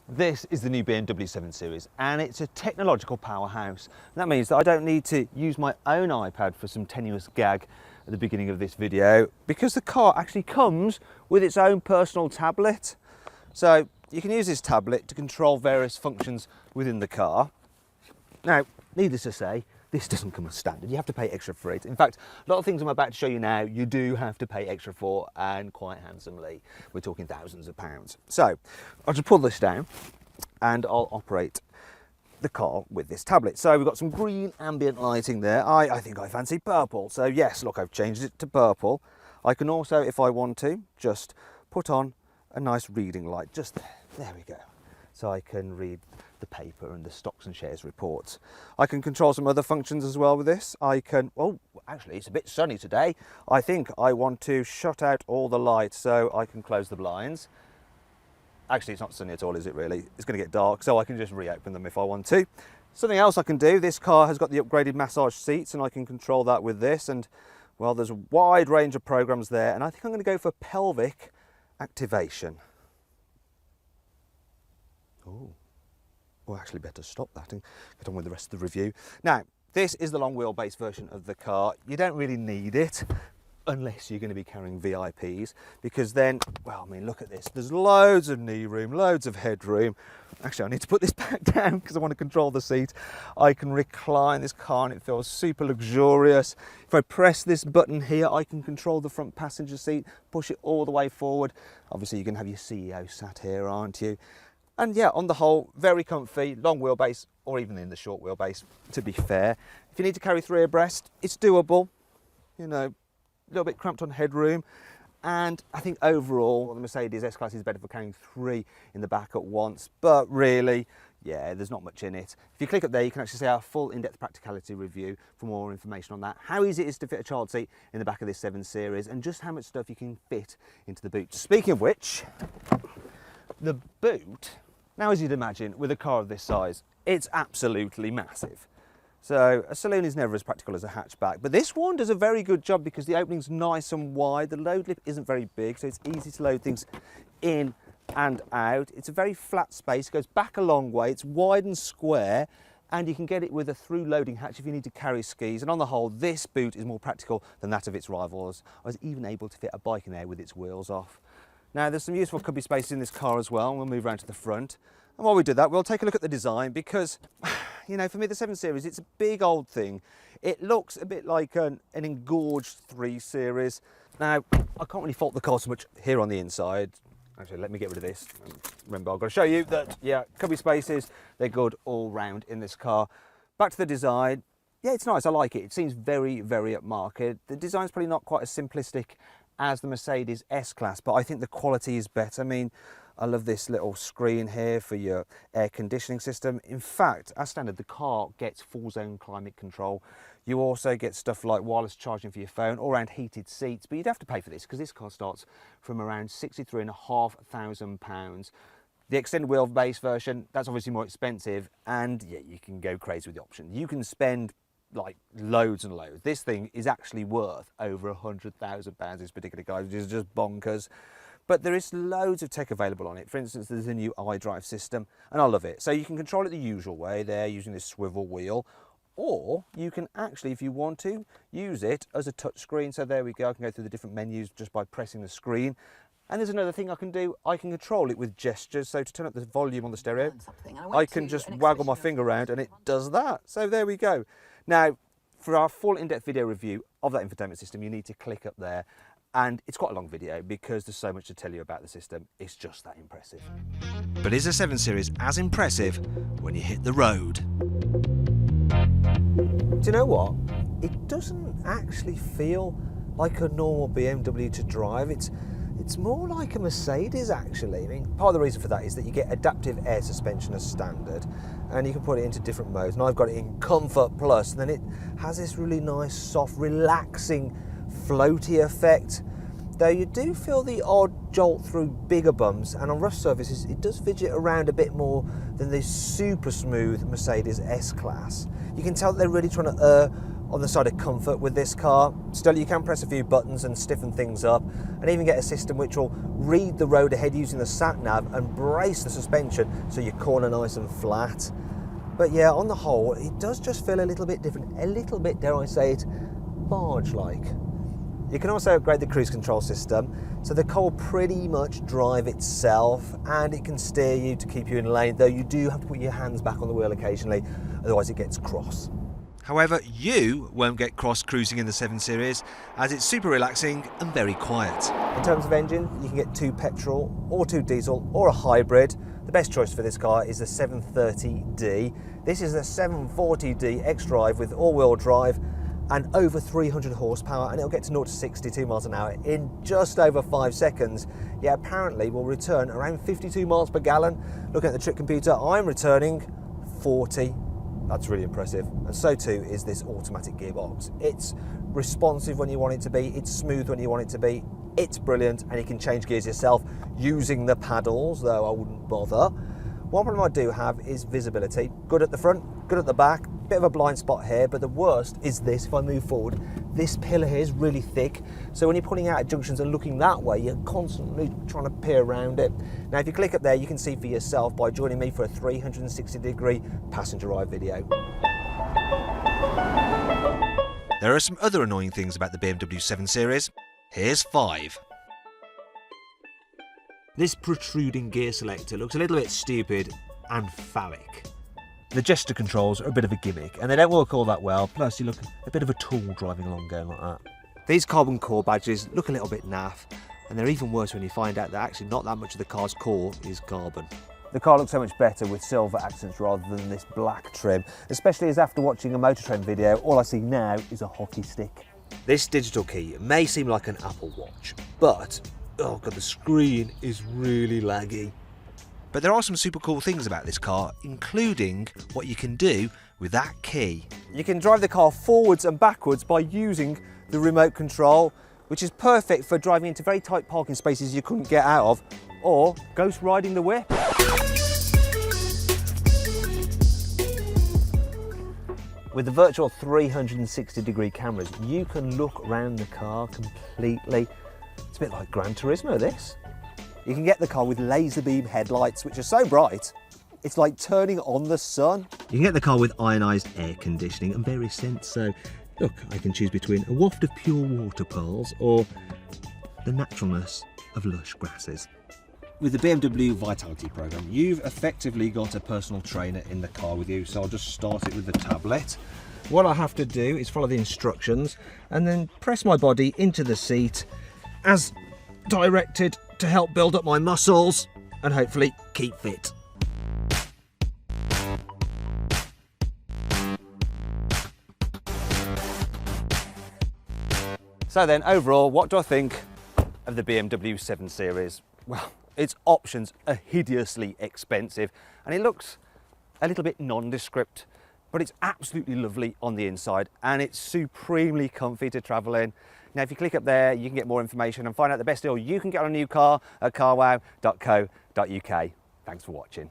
This is the new BMW 7 Series and it's a technological powerhouse. That means that I don't need to use my own iPad for some tenuous gag at the beginning of this video because the car actually comes with its own personal tablet. So you can use this tablet to control various functions within the car. Now, needless to say, this doesn't come as standard. You have to pay extra for it. In fact, a lot of things I'm about to show you now, you do have to pay extra for, and quite handsomely. We're talking thousands of pounds. So I'll just pull this down and I'll operate the car with this tablet. So we've got some green ambient lighting there. I think I fancy purple. So yes, look, I've changed it to purple. I can also, if I want to, just put on a nice reading light just there. There we go. So I can read the paper and the stocks and shares reports. I can control some other functions as well with this. I can, oh, actually it's a bit sunny today. I think I want to shut out all the light so I can close the blinds. Actually, it's not sunny at all, is it really? It's going to get dark, so I can just reopen them if I want to. Something else I can do, this car has got the upgraded massage seats and I can control that with this. And well, there's a wide range of programs there. And I think I'm going to go for pelvic activation. Oh, well, actually better stop that and get on with the rest of the review. Now, this is the long wheelbase version of the car. You don't really need it unless you're going to be carrying VIPs, because then, well, I mean, look at this. There's loads of knee room, loads of headroom. Actually, I need to put this back down because I want to control the seat. I can recline this car and it feels super luxurious. If I press this button here, I can control the front passenger seat, push it all the way forward. Obviously, you're going to have your CEO sat here, aren't you? And yeah, on the whole, very comfy, long wheelbase, or even in the short wheelbase, to be fair. If you need to carry 3 abreast, it's doable. You know, a little bit cramped on headroom. And I think overall, the Mercedes S-Class is better for carrying 3 in the back at once. But really, yeah, there's not much in it. If you click up there, you can actually see our full in-depth practicality review for more information on that. How easy it is to fit a child seat in the back of this 7 Series, and just how much stuff you can fit into the boot. Speaking of which, the boot, now as you'd imagine, with a car of this size, it's absolutely massive. So a saloon is never as practical as a hatchback, but this one does a very good job because the opening's nice and wide, the load lip isn't very big, so it's easy to load things in and out. It's a very flat space, it goes back a long way, it's wide and square, and you can get it with a through loading hatch if you need to carry skis. And on the whole, this boot is more practical than that of its rivals. I was even able to fit a bike in there with its wheels off. Now, there's some useful cubby space in this car as well, and we'll move around to the front. And while we do that, we'll take a look at the design because, you know, for me, the 7 Series, it's a big old thing. It looks a bit like an engorged 3 Series. Now, I can't really fault the car so much here on the inside. Actually, let me get rid of this. Remember, I've got to show you that, yeah, cubby spaces, they're good all round in this car. Back to the design. Yeah, it's nice, I like it. It seems very, very upmarket. The design's probably not quite as simplistic as the Mercedes S-Class, but I think the quality is better. I mean, I love this little screen here for your air conditioning system. In fact, as standard, the car gets full zone climate control. You also get stuff like wireless charging for your phone, all around heated seats, but you'd have to pay for this because this car starts from around £63,500. The extended wheelbase version, that's obviously more expensive, and yeah, you can go crazy with the option. You can spend like loads and loads. This thing is actually worth over £100,000, this particular car, which is just bonkers. But there is loads of tech available on it. For instance, there's a new iDrive system, and I love it. So you can control it the usual way there using this swivel wheel, or you can actually, if you want to, use it as a touch screen. So there we go, I can go through the different menus just by pressing the screen. And there's another thing I can do, I can control it with gestures. So to turn up the volume on the stereo, I can just waggle my finger around and it does that. So there we go. Now, for our full in-depth video review of that infotainment system, you need to click up there. And it's quite a long video because there's so much to tell you about the system. It's just that impressive. But is the 7 Series as impressive when you hit the road? Do you know what? It doesn't actually feel like a normal BMW to drive. It's more like a Mercedes, actually. I mean, part of the reason for that is that you get adaptive air suspension as standard, and you can put it into different modes. And I've got it in Comfort Plus, and then it has this really nice, soft, relaxing, floaty effect. Though you do feel the odd jolt through bigger bumps, and on rough surfaces, it does fidget around a bit more than the super smooth Mercedes S-Class. You can tell that they're really trying to err on the side of comfort with this car. Still, you can press a few buttons and stiffen things up, and even get a system which will read the road ahead using the sat nav and brace the suspension so your corner nice and flat. But yeah, on the whole, it does just feel a little bit different, a little bit, dare I say it, barge-like. You can also upgrade the cruise control system, so the car will pretty much drive itself, and it can steer you to keep you in lane, though you do have to put your hands back on the wheel occasionally, otherwise it gets cross. However, you won't get cross cruising in the 7 Series, as it's super relaxing and very quiet. In terms of engine, you can get 2 petrol or 2 diesel or a hybrid. The best choice for this car is the 730D. This is a 740D X-Drive with all-wheel drive and over 300 horsepower, and it'll get to 0 to 62 miles an hour in just over 5 seconds. Yeah, apparently will return around 52 miles per gallon. Looking at the trip computer, I'm returning 40. That's really impressive. And so too is this automatic gearbox. It's responsive when you want it to be, it's smooth when you want it to be, it's brilliant, and you can change gears yourself using the paddles, though I wouldn't bother. One problem I do have is visibility. Good at the front, good at the back, bit of a blind spot here, but the worst is this. If I move forward, this pillar here is really thick, so when you're pulling out at junctions and looking that way, you're constantly trying to peer around it. Now if you click up there, you can see for yourself by joining me for a 360-degree passenger eye video. There are some other annoying things about the BMW 7 Series. Here's 5. This protruding gear selector looks a little bit stupid and phallic. The gesture controls are a bit of a gimmick, and they don't work all that well, plus you look a bit of a tool driving along going like that. These carbon core badges look a little bit naff, and they're even worse when you find out that actually not that much of the car's core is carbon. The car looks so much better with silver accents rather than this black trim, especially as after watching a Motor Trend video, all I see now is a hockey stick. This digital key may seem like an Apple Watch, but oh god, the screen is really laggy. But there are some super cool things about this car, including what you can do with that key. You can drive the car forwards and backwards by using the remote control, which is perfect for driving into very tight parking spaces you couldn't get out of, or ghost riding the whip. With the virtual 360-degree cameras, you can look around the car completely. It's a bit like Gran Turismo, this. You can get the car with laser beam headlights, which are so bright, it's like turning on the sun. You can get the car with ionised air conditioning and various scents, so look, I can choose between a waft of pure water pearls or the naturalness of lush grasses. With the BMW Vitality program, you've effectively got a personal trainer in the car with you, so I'll just start it with the tablet. What I have to do is follow the instructions and then press my body into the seat as directed to help build up my muscles and hopefully keep fit. So then, overall, what do I think of the BMW 7 Series? Well, its options are hideously expensive and it looks a little bit nondescript, but it's absolutely lovely on the inside and it's supremely comfy to travel in. Now, if you click up there, you can get more information and find out the best deal you can get on a new car at carwow.co.uk. Thanks for watching.